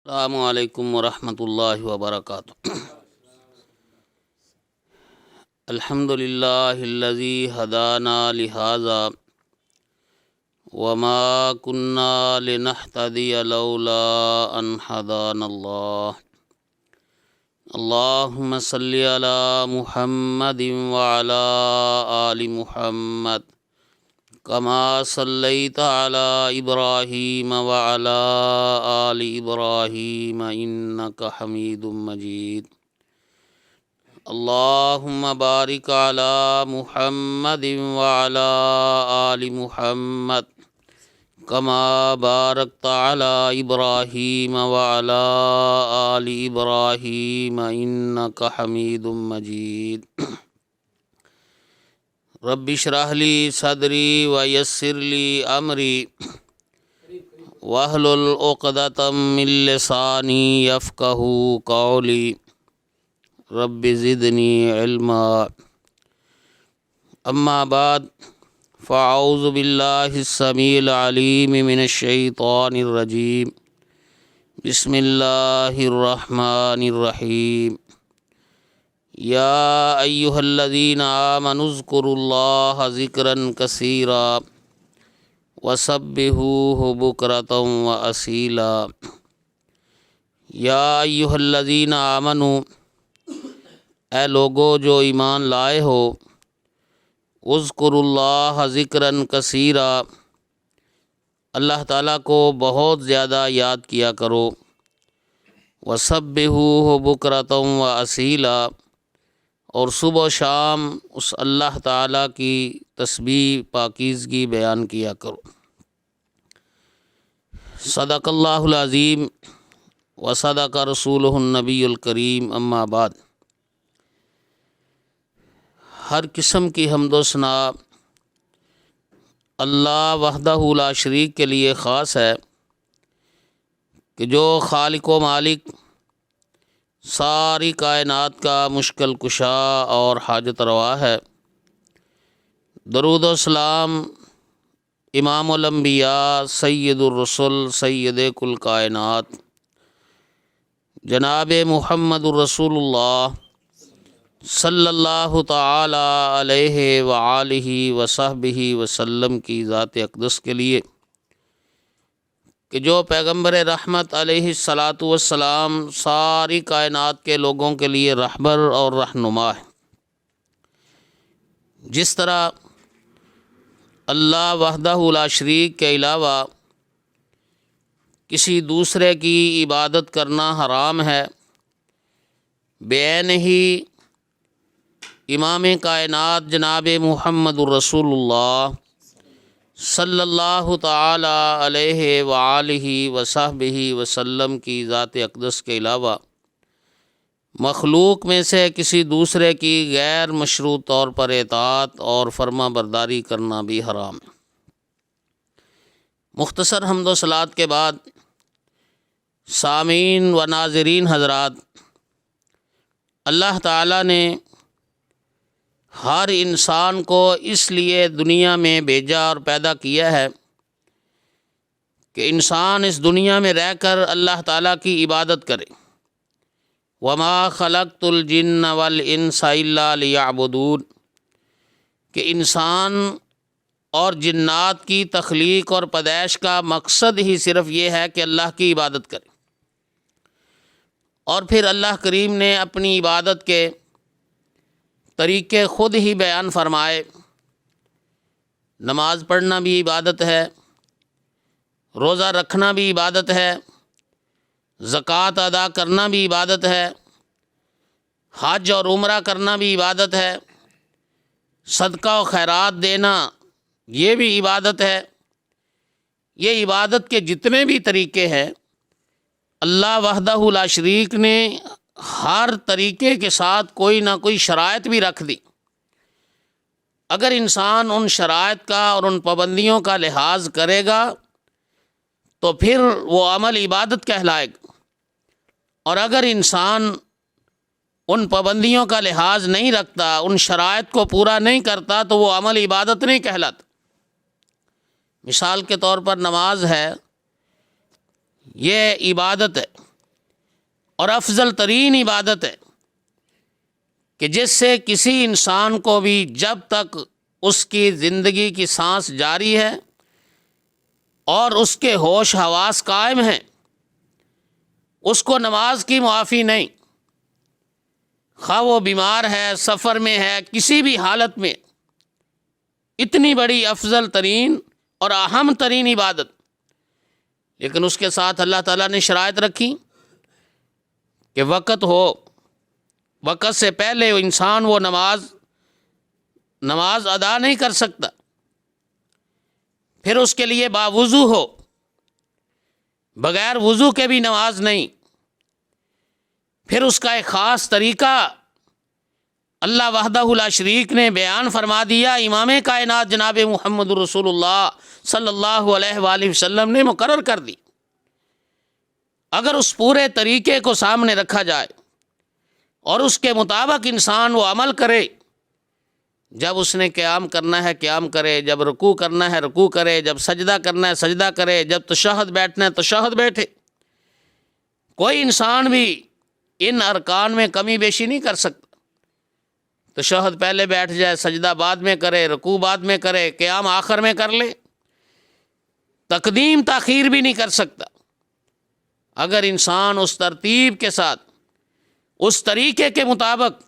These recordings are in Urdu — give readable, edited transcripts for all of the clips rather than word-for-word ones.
السلام علیکم ورحمۃ اللہ وبرکاتہ۔ الحمد للہ الذی ہدانا لہذا وما كنا لنہتدی لولا ان ہدانا اللہ۔ اللہم صلی علی محمد وعلی آل محمد کما صلیت علی ابراہیم وعلی آل ابراہیم انک حمید مجید۔ اللہم بارک علی محمد وعلی آل محمد کما بارکت علی ابراہیم وعلی آل ابراہیم انک حمید مجید۔ رب اشرح لی صدری ویسر لی امری واحلل عقدۃ من لسانی یفقہوا قولی رب زدنی علما۔ اما بعد فاعوذ باللہ السمیع العلیم من الشیطان الرجیم، بسم اللہ الرحمن الرحیم۔ یا ایہا الذین آمنوا اذکروا اللہ ذکرا کثیرا وسبحوہ بکرۃ واصیلا۔ یا ایہا الذین آمنوا، اے لوگو جو ایمان لائے ہو، اذکروا اللہ ذکرا کثیرا، اللہ تعالیٰ کو بہت زیادہ یاد کیا کرو، وسبحوہ بکرۃ واصیلا، اور صبح و شام اس اللہ تعالیٰ کی تسبیح پاکیزگی بیان کیا کرو۔ صدق اللہ العظیم وصدق رسولہ النبی الکریم، اما بعد۔ ہر قسم کی حمد و ثنا اللہ وحدہ لا شریک کے لیے خاص ہے کہ جو خالق و مالک، ساری کائنات کا مشکل کشا اور حاجت روا ہے۔ درود و سلام امام الانبیاء سید الرسل سید کل کائنات جناب محمد الرسول اللہ صلی اللہ تعالی علیہ وآلہ وصحبہ وسلم کی ذات اقدس کے لیے کہ جو پیغمبر رحمت علیہ الصلاۃ والسلام ساری کائنات کے لوگوں کے لیے رہبر اور رہنما ہے۔ جس طرح اللہ وحدہ لا شریک کے علاوہ کسی دوسرے کی عبادت کرنا حرام ہے، بعین ہی امام کائنات جناب محمد الرسول اللہ صلی اللہ تعالی علیہ وآلہ وصحبہ وسلم کی ذات اقدس کے علاوہ مخلوق میں سے کسی دوسرے کی غیر مشروع طور پر اطاعت اور فرما برداری کرنا بھی حرام ہے۔ مختصر حمد و صلوات کے بعد سامعین و ناظرین حضرات، اللہ تعالیٰ نے ہر انسان کو اس لیے دنیا میں بھیجا اور پیدا کیا ہے کہ انسان اس دنیا میں رہ کر اللہ تعالیٰ کی عبادت کرے۔ وما خلقت الجن والانس الا لیعبدون، کہ انسان اور جنات کی تخلیق اور پیدائش کا مقصد ہی صرف یہ ہے کہ اللہ کی عبادت کرے۔ اور پھر اللہ کریم نے اپنی عبادت کے طریقے خود ہی بیان فرمائے۔ نماز پڑھنا بھی عبادت ہے، روزہ رکھنا بھی عبادت ہے، زکوٰۃ ادا کرنا بھی عبادت ہے، حج اور عمرہ کرنا بھی عبادت ہے، صدقہ و خیرات دینا یہ بھی عبادت ہے۔ یہ عبادت کے جتنے بھی طریقے ہیں، اللہ وحدہ لا شریک نے ہر طریقے کے ساتھ کوئی نہ کوئی شرائط بھی رکھ دی۔ اگر انسان ان شرائط کا اور ان پابندیوں کا لحاظ کرے گا تو پھر وہ عمل عبادت کہلائے گا، اور اگر انسان ان پابندیوں کا لحاظ نہیں رکھتا، ان شرائط کو پورا نہیں کرتا، تو وہ عمل عبادت نہیں کہلاتا۔ مثال کے طور پر نماز ہے، یہ عبادت ہے، اور افضل ترین عبادت ہے کہ جس سے کسی انسان کو بھی جب تک اس کی زندگی کی سانس جاری ہے اور اس کے ہوش حواس قائم ہیں اس کو نماز کی معافی نہیں، خواہ وہ بیمار ہے، سفر میں ہے، کسی بھی حالت میں۔ اتنی بڑی افضل ترین اور اہم ترین عبادت، لیکن اس کے ساتھ اللہ تعالیٰ نے شرائط رکھی کہ وقت ہو، وقت سے پہلے انسان وہ نماز ادا نہیں کر سکتا، پھر اس کے لیے باوضو ہو، بغیر وضو کے بھی نماز نہیں، پھر اس کا ایک خاص طریقہ اللہ وحدہ لا شریک نے بیان فرما دیا، امام کائنات جناب محمد رسول اللہ صلی اللہ علیہ وآلہ وسلم نے مقرر کر دی۔ اگر اس پورے طریقے کو سامنے رکھا جائے اور اس کے مطابق انسان وہ عمل کرے، جب اس نے قیام کرنا ہے قیام کرے، جب رکوع کرنا ہے رکوع کرے، جب سجدہ کرنا ہے سجدہ کرے، جب تشہد بیٹھنا ہے تشہد بیٹھے، کوئی انسان بھی ان ارکان میں کمی بیشی نہیں کر سکتا۔ تشہد پہلے بیٹھ جائے، سجدہ بعد میں کرے، رکوع بعد میں کرے، قیام آخر میں کر لے، تقدیم تاخیر بھی نہیں کر سکتا۔ اگر انسان اس ترتیب کے ساتھ، اس طریقے کے مطابق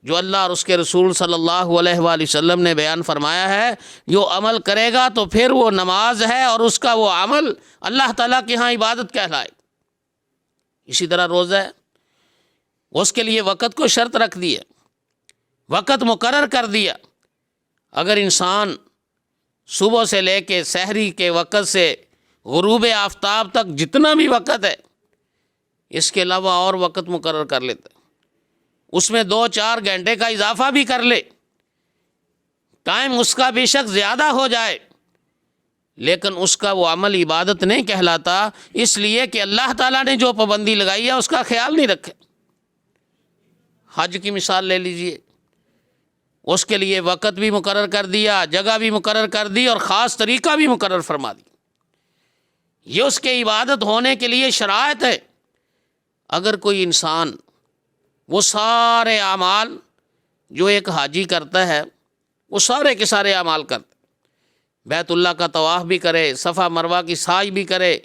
جو اللہ اور اس کے رسول صلی اللہ علیہ وآلہ وسلم نے بیان فرمایا ہے جو عمل کرے گا تو پھر وہ نماز ہے اور اس کا وہ عمل اللہ تعالیٰ کے ہاں عبادت کہلائے۔ اسی طرح روزہ ہے، اس کے لیے وقت کو شرط رکھ دی ہے، وقت مقرر کر دیا۔ اگر انسان صبح سے لے کے سحری کے وقت سے غروب آفتاب تک جتنا بھی وقت ہے، اس کے علاوہ اور وقت مقرر کر لیتا ہے، اس میں 2-4 گھنٹے کا اضافہ بھی کر لے، ٹائم اس کا بے شک زیادہ ہو جائے، لیکن اس کا وہ عمل عبادت نہیں کہلاتا، اس لیے کہ اللہ تعالیٰ نے جو پابندی لگائی ہے اس کا خیال نہیں رکھے۔ حج کی مثال لے لیجئے، اس کے لیے وقت بھی مقرر کر دیا، جگہ بھی مقرر کر دی اور خاص طریقہ بھی مقرر فرما دی۔ یہ اس کے عبادت ہونے کے لیے شرائط ہے۔ اگر کوئی انسان وہ سارے اعمال جو ایک حاجی کرتا ہے وہ سارے کے سارے اعمال کرتا ہے، بیت اللہ کا طواف بھی کرے، صفا مروہ کی سعی بھی کرے،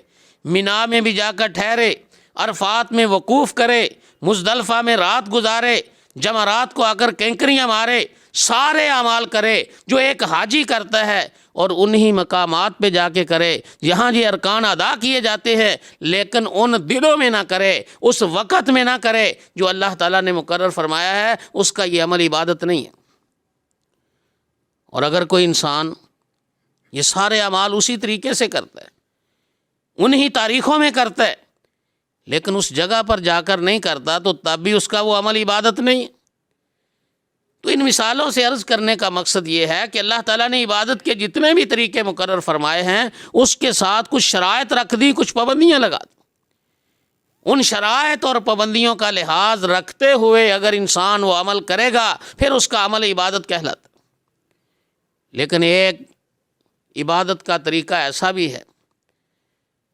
مینا میں بھی جا کر ٹھہرے، عرفات میں وقوف کرے، مزدلفہ میں رات گزارے، جمرات کو آ کر کینکریاں مارے، سارے اعمال کرے جو ایک حاجی کرتا ہے، اور انہی مقامات پہ جا کے کرے جہاں یہ ارکان ادا کیے جاتے ہیں، لیکن ان دنوں میں نہ کرے، اس وقت میں نہ کرے جو اللہ تعالیٰ نے مقرر فرمایا ہے، اس کا یہ عمل عبادت نہیں ہے۔ اور اگر کوئی انسان یہ سارے اعمال اسی طریقے سے کرتا ہے، انہی تاریخوں میں کرتا ہے، لیکن اس جگہ پر جا کر نہیں کرتا، تو تب بھی اس کا وہ عمل عبادت نہیں ہے۔ تو ان مثالوں سے عرض کرنے کا مقصد یہ ہے کہ اللہ تعالیٰ نے عبادت کے جتنے بھی طریقے مقرر فرمائے ہیں اس کے ساتھ کچھ شرائط رکھ دی، کچھ پابندیاں لگا دی۔ ان شرائط اور پابندیوں کا لحاظ رکھتے ہوئے اگر انسان وہ عمل کرے گا پھر اس کا عمل عبادت کہلاتا۔ لیکن ایک عبادت کا طریقہ ایسا بھی ہے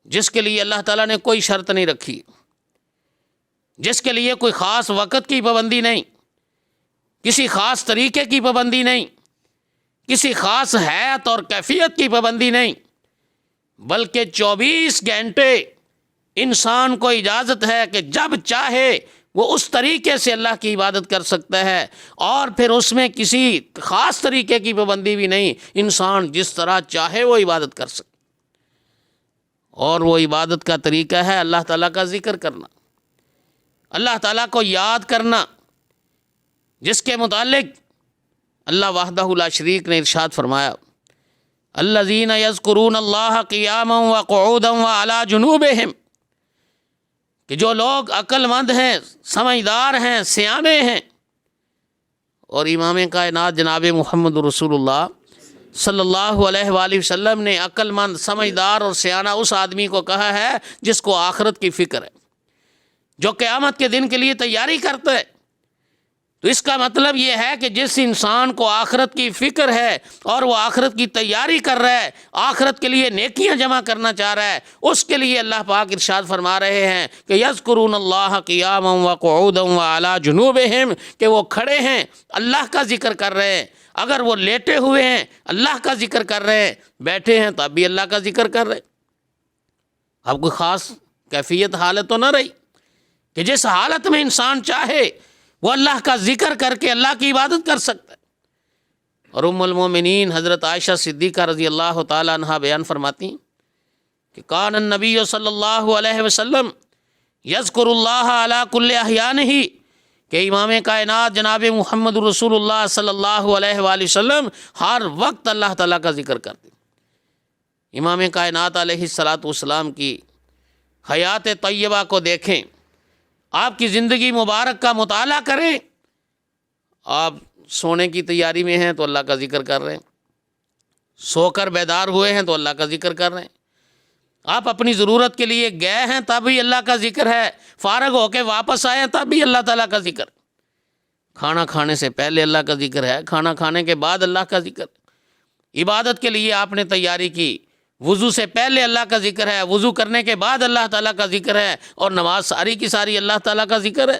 جس کے لیے اللہ تعالیٰ نے کوئی شرط نہیں رکھی، جس کے لیے کوئی خاص وقت کی پابندی نہیں، کسی خاص طریقے کی پابندی نہیں، کسی خاص حیت اور کیفیت کی پابندی نہیں، بلکہ 24 گھنٹے انسان کو اجازت ہے کہ جب چاہے وہ اس طریقے سے اللہ کی عبادت کر سکتا ہے، اور پھر اس میں کسی خاص طریقے کی پابندی بھی نہیں، انسان جس طرح چاہے وہ عبادت کر سکتا۔ اور وہ عبادت کا طریقہ ہے اللہ تعالیٰ کا ذکر کرنا، اللہ تعالیٰ کو یاد کرنا، جس کے متعلق اللہ وحدہ لا شریک نے ارشاد فرمایا، الذین یذکرون اللہ قیاما وقعودا وعلی جنوبہم، کہ جو لوگ عقل مند ہیں، سمجھدار ہیں، سیانے ہیں۔ اور امام کائنات جناب محمد رسول اللہ صلی اللہ علیہ وآلہ وسلم نے عقل مند، سمجھدار اور سیانہ اس آدمی کو کہا ہے جس کو آخرت کی فکر ہے، جو قیامت کے دن کے لیے تیاری کرتا ہے، تو اس کا مطلب یہ ہے کہ جس انسان کو آخرت کی فکر ہے اور وہ آخرت کی تیاری کر رہا ہے، آخرت کے لیے نیکیاں جمع کرنا چاہ رہا ہے، اس کے لیے اللہ پاک ارشاد فرما رہے ہیں کہ یذکرون اللہ قیاما وقعودا وعلی جنوبہم، کہ وہ کھڑے ہیں اللہ کا ذکر کر رہے ہیں، اگر وہ لیٹے ہوئے ہیں اللہ کا ذکر کر رہے ہیں، بیٹھے ہیں تب بھی اللہ کا ذکر کر رہے ہیں۔ اب کوئی خاص کیفیت حالت تو نہ رہی کہ جس حالت میں انسان چاہے وہ اللہ کا ذکر کر کے اللہ کی عبادت کر سکتا ہے۔ اور ام المومنین حضرت عائشہ صدیقہ رضی اللہ تعالیٰ عنہا بیان فرماتی ہیں کہ کان النبی صلی اللہ علیہ وسلم یذکر اللہ علی کل احیانہ، کہ امام کائنات جناب محمد رسول اللہ صلی اللہ علیہ وآلہ وسلم ہر وقت اللہ تعالیٰ کا ذکر کرتے ہیں۔ امام کائنات علیہ الصلاۃ والسلام کی حیات طیبہ کو دیکھیں، آپ کی زندگی مبارک کا مطالعہ کریں، آپ سونے کی تیاری میں ہیں تو اللہ کا ذکر کر رہے ہیں، سو کر بیدار ہوئے ہیں تو اللہ کا ذکر کر رہے ہیں، آپ اپنی ضرورت کے لیے گئے ہیں تب بھی اللہ کا ذکر ہے، فارغ ہو کے واپس آئے ہیں تب بھی اللہ تعالیٰ کا ذکر، کھانا کھانے سے پہلے اللہ کا ذکر ہے، کھانا کھانے کے بعد اللہ کا ذکر، عبادت کے لیے آپ نے تیاری کی، وضو سے پہلے اللہ کا ذکر ہے، وضو کرنے کے بعد اللہ تعالیٰ کا ذکر ہے، اور نماز ساری کی ساری اللہ تعالیٰ کا ذکر ہے۔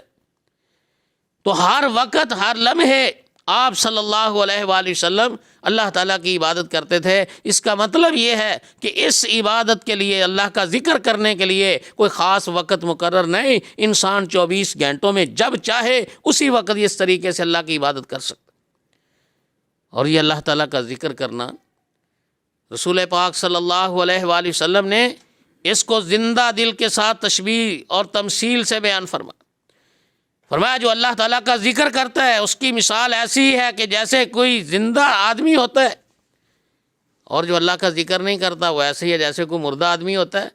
تو ہر وقت ہر لمحے آپ صلی اللہ علیہ وآلہ وسلم اللہ تعالیٰ کی عبادت کرتے تھے۔ اس کا مطلب یہ ہے کہ اس عبادت کے لیے، اللہ کا ذکر کرنے کے لیے کوئی خاص وقت مقرر نہیں، انسان 24 گھنٹوں میں جب چاہے اسی وقت اس طریقے سے اللہ کی عبادت کر سکتا۔ اور یہ اللہ تعالیٰ کا ذکر کرنا، رسول پاک صلی اللہ علیہ وآلہ وسلم نے اس کو زندہ دل کے ساتھ تشبیہ اور تمثیل سے بیان فرمایا جو اللہ تعالیٰ کا ذکر کرتا ہے اس کی مثال ایسی ہے کہ جیسے کوئی زندہ آدمی ہوتا ہے، اور جو اللہ کا ذکر نہیں کرتا وہ ایسے ہی ہے جیسے کوئی مردہ آدمی ہوتا ہے،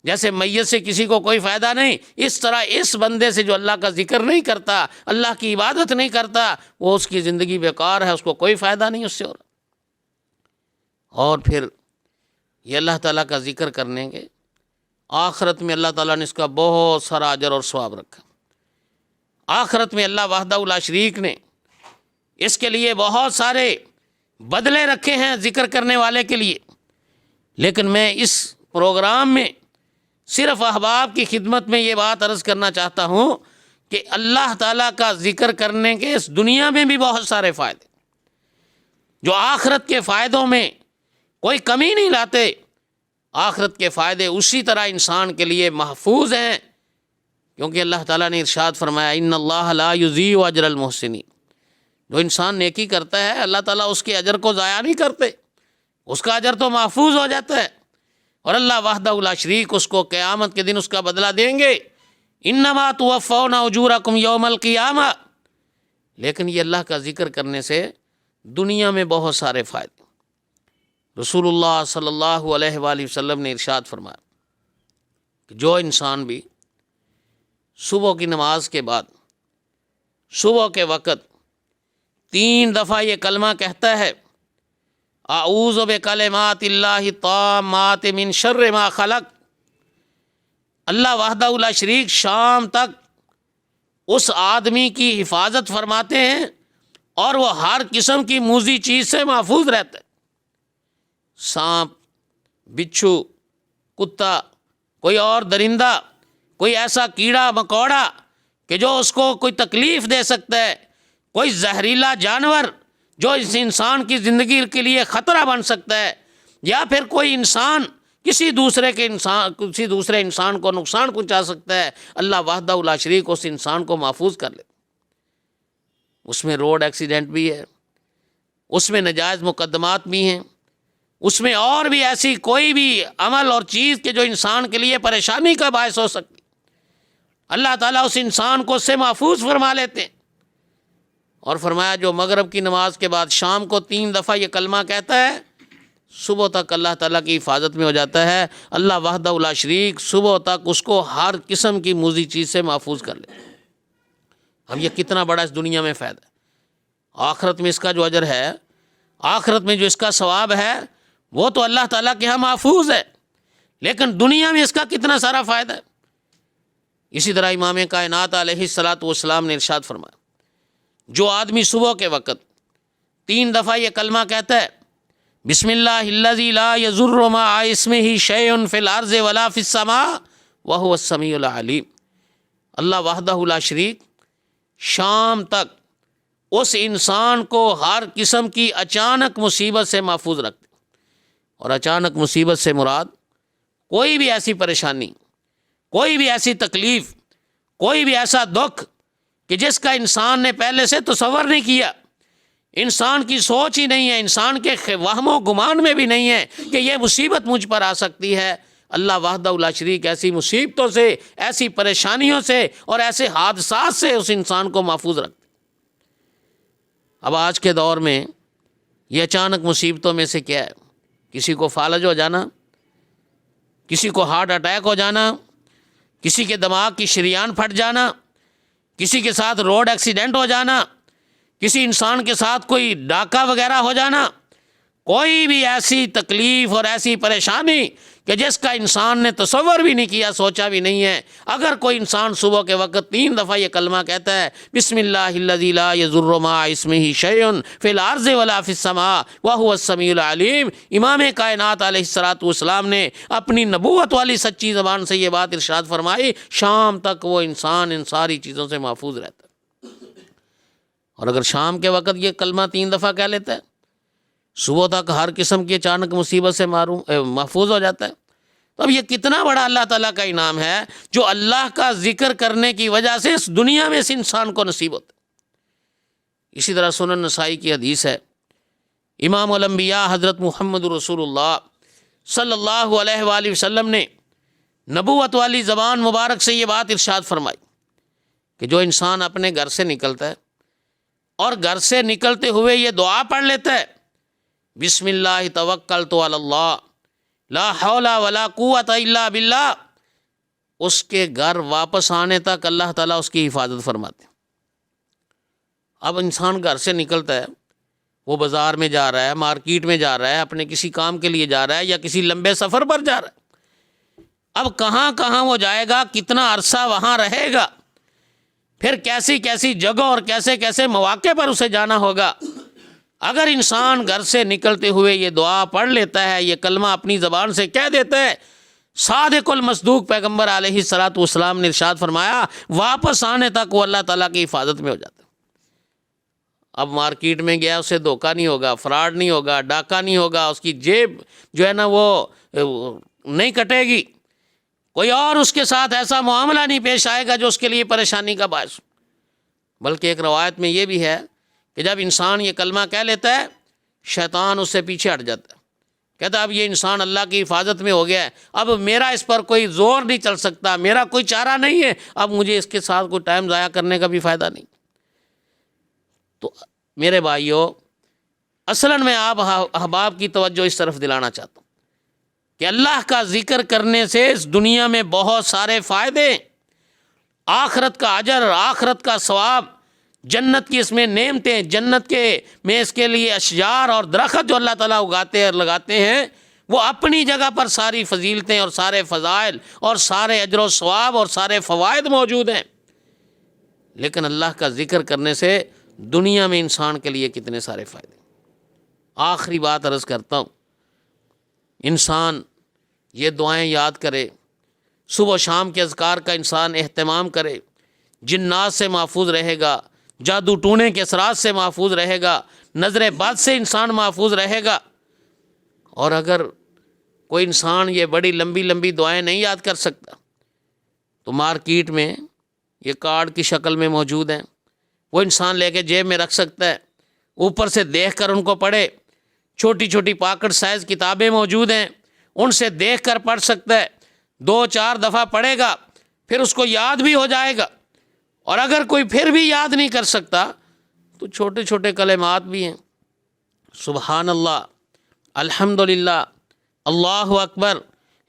جیسے میت سے کسی کو کوئی فائدہ نہیں، اس طرح اس بندے سے جو اللہ کا ذکر نہیں کرتا، اللہ کی عبادت نہیں کرتا، وہ اس کی زندگی بیکار ہے، اس کو کوئی فائدہ نہیں اس سے ہو رہا۔ اور پھر یہ اللہ تعالیٰ کا ذکر کرنے کے آخرت میں اللہ تعالیٰ نے اس کا بہت سارا اجر اور ثواب رکھا۔ آخرت میں اللہ وحدہ لا شریک نے اس کے لیے بہت سارے بدلے رکھے ہیں ذکر کرنے والے کے لیے، لیکن میں اس پروگرام میں صرف احباب کی خدمت میں یہ بات عرض کرنا چاہتا ہوں کہ اللہ تعالیٰ کا ذکر کرنے کے اس دنیا میں بھی بہت سارے فائدے، جو آخرت کے فائدوں میں کوئی کمی نہیں لاتے، آخرت کے فائدے اسی طرح انسان کے لیے محفوظ ہیں، کیونکہ اللہ تعالیٰ نے ارشاد فرمایا ان اللہ لا یضیع اجر المحسنین، جو انسان نیکی کرتا ہے اللہ تعالیٰ اس کے اجر کو ضائع نہیں کرتے، اس کا اجر تو محفوظ ہو جاتا ہے، اور اللہ وحدہ لا شریک اس کو قیامت کے دن اس کا بدلہ دیں گے، انما توفون اجورکم یوم القیامہ۔ لیکن یہ اللہ کا ذکر کرنے سے دنیا میں بہت سارے فائدے، رسول اللہ صلی اللہ علیہ وآلہ وسلم نے ارشاد فرمایا کہ جو انسان بھی صبح کی نماز کے بعد صبح کے وقت 3 دفعہ یہ کلمہ کہتا ہے اعوذ بکلمات اللہ التامات من شر ما خلق، اللہ وحدہ لا شریک شام تک اس آدمی کی حفاظت فرماتے ہیں اور وہ ہر قسم کی موذی چیز سے محفوظ رہتا ہے، سانپ، بچھو، کتا، کوئی اور درندہ، کوئی ایسا کیڑا مکوڑا کہ جو اس کو کوئی تکلیف دے سکتا ہے، کوئی زہریلا جانور جو اس انسان کی زندگی کے لیے خطرہ بن سکتا ہے، یا پھر کوئی انسان کسی دوسرے انسان کو نقصان پہنچا سکتا ہے، اللہ وحدہ لا شریک اس انسان کو محفوظ کر لے۔ اس میں روڈ ایکسیڈنٹ بھی ہے، اس میں ناجائز مقدمات بھی ہیں، اس میں اور بھی ایسی کوئی بھی عمل اور چیز کہ جو انسان کے لیے پریشانی کا باعث ہو سکتی، اللہ تعالیٰ اس انسان کو اس سے محفوظ فرما لیتے ہیں۔ اور فرمایا جو مغرب کی نماز کے بعد شام کو 3 دفعہ یہ کلمہ کہتا ہے، صبح تک اللہ تعالیٰ کی حفاظت میں ہو جاتا ہے، اللہ وحدہ لا شریک صبح تک اس کو ہر قسم کی موذی چیز سے محفوظ کر لیتے ہیں۔ اب یہ کتنا بڑا اس دنیا میں فائدہ ہے، آخرت میں اس کا جو اجر ہے، آخرت میں جو اس کا ثواب ہے وہ تو اللہ تعالیٰ کے ہاں محفوظ ہے، لیکن دنیا میں اس کا کتنا سارا فائدہ ہے۔ اسی طرح امام کائنات علیہ الصلاۃ والسلام نے ارشاد فرمایا جو آدمی صبح کے وقت 3 دفعہ یہ کلمہ کہتا ہے، بسم اللہ الذی لا یضر مع اسمہ شیء فی الارض ولا فی السماء وہو السمیع العلیم، اللہ وحدہ لا شریک شام تک اس انسان کو ہر قسم کی اچانک مصیبت سے محفوظ رکھتے، اور اچانک مصیبت سے مراد کوئی بھی ایسی پریشانی، کوئی بھی ایسی تکلیف، کوئی بھی ایسا دکھ کہ جس کا انسان نے پہلے سے تصور نہیں کیا، انسان کی سوچ ہی نہیں ہے، انسان کے وہم و گمان میں بھی نہیں ہے کہ یہ مصیبت مجھ پر آ سکتی ہے، اللہ وحدہ لا شریک ایسی مصیبتوں سے، ایسی پریشانیوں سے اور ایسے حادثات سے اس انسان کو محفوظ رکھتے۔ اب آج کے دور میں یہ اچانک مصیبتوں میں سے کیا ہے؟ کسی کو فالج ہو جانا، کسی کو ہارٹ اٹیک ہو جانا، کسی کے دماغ کی شریان پھٹ جانا، کسی کے ساتھ روڈ ایکسیڈنٹ ہو جانا، کسی انسان کے ساتھ کوئی ڈاکہ وغیرہ ہو جانا، کوئی بھی ایسی تکلیف اور ایسی پریشانی کہ جس کا انسان نے تصور بھی نہیں کیا، سوچا بھی نہیں ہے، اگر کوئی انسان صبح کے وقت 3 دفعہ یہ کلمہ کہتا ہے، بسم اللہ الذی لا یضر مع اسمہ شیء فی الارض ولا فی السماء وہو السمیع العلیم، امام کائنات علیہ الصلوۃ والسلام نے اپنی نبوت والی سچی زبان سے یہ بات ارشاد فرمائی، شام تک وہ انسان ان ساری چیزوں سے محفوظ رہتا ہے۔ اور اگر شام کے وقت یہ کلمہ 3 دفعہ کہہ لیتا ہے، صبح تک ہر قسم کی اچانک مصیبت سے محفوظ ہو جاتا ہے۔ تو اب یہ کتنا بڑا اللہ تعالیٰ کا انعام ہے جو اللہ کا ذکر کرنے کی وجہ سے اس دنیا میں اس انسان کو نصیب ہوتا ہے۔ اسی طرح سنن نسائی کی حدیث ہے، امام الانبیاء حضرت محمد رسول اللہ صلی اللہ علیہ وآلہ وسلم نے نبوت والی زبان مبارک سے یہ بات ارشاد فرمائی کہ جو انسان اپنے گھر سے نکلتا ہے اور گھر سے نکلتے ہوئے یہ دعا پڑھ لیتا ہے، بسم اللہ توکلت علی اللہ لا حول ولا قوت الا باللہ، اس کے گھر واپس آنے تک اللہ تعالیٰ اس کی حفاظت فرماتے ہیں۔ اب انسان گھر سے نکلتا ہے، وہ بازار میں جا رہا ہے، مارکیٹ میں جا رہا ہے، اپنے کسی کام کے لیے جا رہا ہے یا کسی لمبے سفر پر جا رہا ہے، اب کہاں کہاں وہ جائے گا، کتنا عرصہ وہاں رہے گا، پھر کیسی کیسی جگہ اور کیسے کیسے مواقع پر اسے جانا ہوگا۔ اگر انسان گھر سے نکلتے ہوئے یہ دعا پڑھ لیتا ہے، یہ کلمہ اپنی زبان سے کہہ دیتا ہے، صادق المصدوق پیغمبر علیہ الصلوۃ والسلام نے ارشاد فرمایا واپس آنے تک وہ اللہ تعالیٰ کی حفاظت میں ہو جاتا ہے۔ اب مارکیٹ میں گیا، اسے دھوکہ نہیں ہوگا، فراڈ نہیں ہوگا، ڈاکہ نہیں ہوگا، اس کی جیب جو ہے نا وہ نہیں کٹے گی، کوئی اور اس کے ساتھ ایسا معاملہ نہیں پیش آئے گا جو اس کے لیے پریشانی کا باعث ہو۔ بلکہ ایک روایت میں یہ بھی ہے کہ جب انسان یہ کلمہ کہہ لیتا ہے، شیطان اس سے پیچھے ہٹ جاتا ہے، کہتا ہے اب یہ انسان اللہ کی حفاظت میں ہو گیا ہے، اب میرا اس پر کوئی زور نہیں چل سکتا، میرا کوئی چارہ نہیں ہے، اب مجھے اس کے ساتھ کوئی ٹائم ضائع کرنے کا بھی فائدہ نہیں۔ تو میرے بھائیوں، اصلاً میں آپ احباب کی توجہ اس طرف دلانا چاہتا ہوں کہ اللہ کا ذکر کرنے سے اس دنیا میں بہت سارے فائدے، آخرت کا اجر، آخرت کا ثواب، جنت کی اس میں نعمتیں، جنت کے میں اس کے لیے اشجار اور درخت جو اللہ تعالیٰ اگاتے اور لگاتے ہیں، وہ اپنی جگہ پر ساری فضیلتیں اور سارے فضائل اور سارے اجر و ثواب اور سارے فوائد موجود ہیں۔ لیکن اللہ کا ذکر کرنے سے دنیا میں انسان کے لیے کتنے سارے فائدے۔ آخری بات عرض کرتا ہوں، انسان یہ دعائیں یاد کرے، صبح و شام کے اذکار کا انسان اہتمام کرے، جنات سے محفوظ رہے گا، جادو ٹونے کے اثرات سے محفوظ رہے گا، نظر بد سے انسان محفوظ رہے گا۔ اور اگر کوئی انسان یہ بڑی لمبی لمبی دعائیں نہیں یاد کر سکتا تو مارکیٹ میں یہ کارڈ کی شکل میں موجود ہیں، وہ انسان لے کے جیب میں رکھ سکتا ہے، اوپر سے دیکھ کر ان کو پڑھے، چھوٹی چھوٹی پاکٹ سائز کتابیں موجود ہیں، ان سے دیکھ کر پڑھ سکتا ہے، 2-4 دفعہ پڑھے گا، پھر اس کو یاد بھی ہو جائے گا۔ اور اگر کوئی پھر بھی یاد نہیں کر سکتا تو چھوٹے چھوٹے کلمات بھی ہیں، سبحان اللہ، الحمدللہ، اللہ اکبر،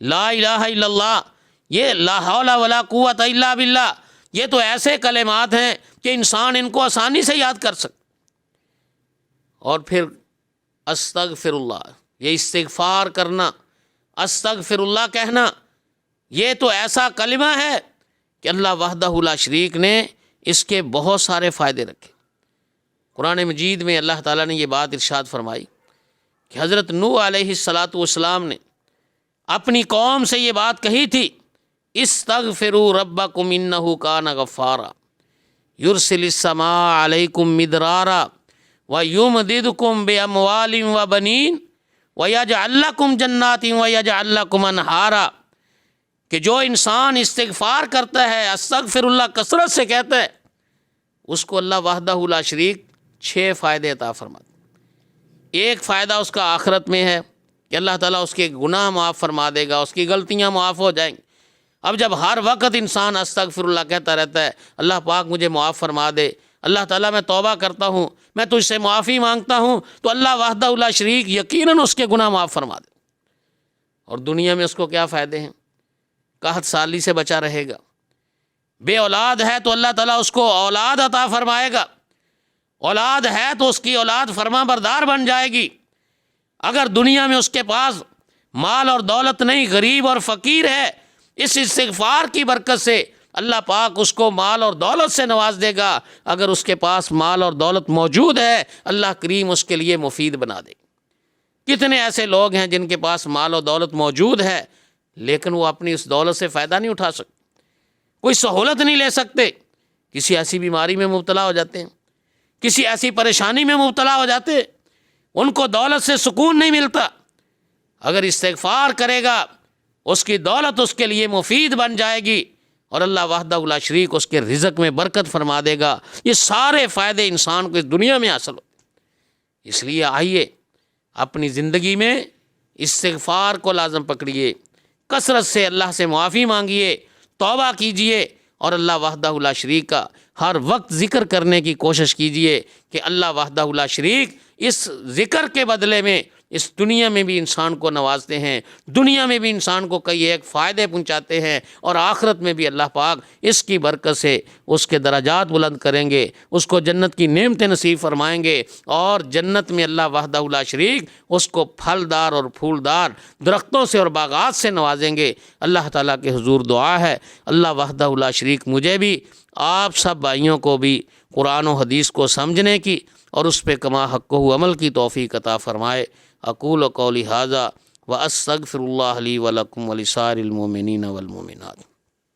لا الہ الا اللہ، یہ لا حول ولا قوت الا باللہ، یہ تو ایسے کلمات ہیں کہ انسان ان کو آسانی سے یاد کر سکتا۔ اور پھر استغفر اللہ، یہ استغفار کرنا، استغفر اللہ کہنا، یہ تو ایسا کلمہ ہے کہ اللہ وحدہ لا شریک نے اس کے بہت سارے فائدے رکھے۔ قرآن مجید میں اللہ تعالیٰ نے یہ بات ارشاد فرمائی کہ حضرت نوح علیہ الصلاۃ والسلام نے اپنی قوم سے یہ بات کہی تھی، استغفروا ربکم انہ کان غفارا یرسل السماء علیکم مدرارا ویمددکم باموال وبنین ویجعل لکم جنات ویجعل لکم انہارا، کہ جو انسان استغفار کرتا ہے، استغفر اللہ کثرت سے کہتا ہے، اس کو اللہ وحدہ لا شریک 6 فائدے عطا فرماتے ہیں۔ ایک فائدہ اس کا آخرت میں ہے کہ اللہ تعالیٰ اس کے گناہ معاف فرما دے گا، اس کی غلطیاں معاف ہو جائیں گی۔ اب جب ہر وقت انسان استغفر اللہ کہتا رہتا ہے، اللہ پاک مجھے معاف فرما دے، اللہ تعالیٰ میں توبہ کرتا ہوں، میں تجھ سے معافی مانگتا ہوں، تو اللہ وحدہ لا شریک یقیناً اس کے گناہ معاف فرما دے۔ اور دنیا میں اس کو کیا فائدے ہیں؟ قحط سالی سے بچا رہے گا، بے اولاد ہے تو اللہ تعالیٰ اس کو اولاد عطا فرمائے گا، اولاد ہے تو اس کی اولاد فرما بردار بن جائے گی۔ اگر دنیا میں اس کے پاس مال اور دولت نہیں، غریب اور فقیر ہے، اس استغفار کی برکت سے اللہ پاک اس کو مال اور دولت سے نواز دے گا۔ اگر اس کے پاس مال اور دولت موجود ہے، اللہ کریم اس کے لیے مفید بنا دے گا۔ کتنے ایسے لوگ ہیں جن کے پاس مال اور دولت موجود ہے لیکن وہ اپنی اس دولت سے فائدہ نہیں اٹھا سکتے، کوئی سہولت نہیں لے سکتے، کسی ایسی بیماری میں مبتلا ہو جاتے ہیں، کسی ایسی پریشانی میں مبتلا ہو جاتے ہیں، ان کو دولت سے سکون نہیں ملتا۔ اگر استغفار کرے گا، اس کی دولت اس کے لیے مفید بن جائے گی اور اللہ وحدہ لا شریک اس کے رزق میں برکت فرما دے گا۔ یہ سارے فائدے انسان کو اس دنیا میں حاصل ہوتے ہیں۔ اس لیے آئیے اپنی زندگی میں استغفار کو لازم پکڑیے، کثرت سے اللہ سے معافی مانگیے، توبہ کیجئے، اور اللہ وحدہ لا شریک کا ہر وقت ذکر کرنے کی کوشش کیجئے کہ اللہ وحدہ لا شریک اس ذکر کے بدلے میں اس دنیا میں بھی انسان کو نوازتے ہیں، دنیا میں بھی انسان کو کئی ایک فائدے پہنچاتے ہیں، اور آخرت میں بھی اللہ پاک اس کی برکت سے اس کے درجات بلند کریں گے، اس کو جنت کی نعمتیں نصیب فرمائیں گے، اور جنت میں اللہ وحدہ لا شریک اس کو پھلدار اور پھولدار درختوں سے اور باغات سے نوازیں گے۔ اللہ تعالیٰ کے حضور دعا ہے اللہ وحدہ لا شریک مجھے بھی، آپ سب بھائیوں کو بھی قرآن و حدیث کو سمجھنے کی اور اس پہ کما حق و عمل کی توفیق عطا فرمائے۔ اقول قولی ھذا واستغفر اللہ لی ولکم ولسائر المؤمنین والمؤمنات۔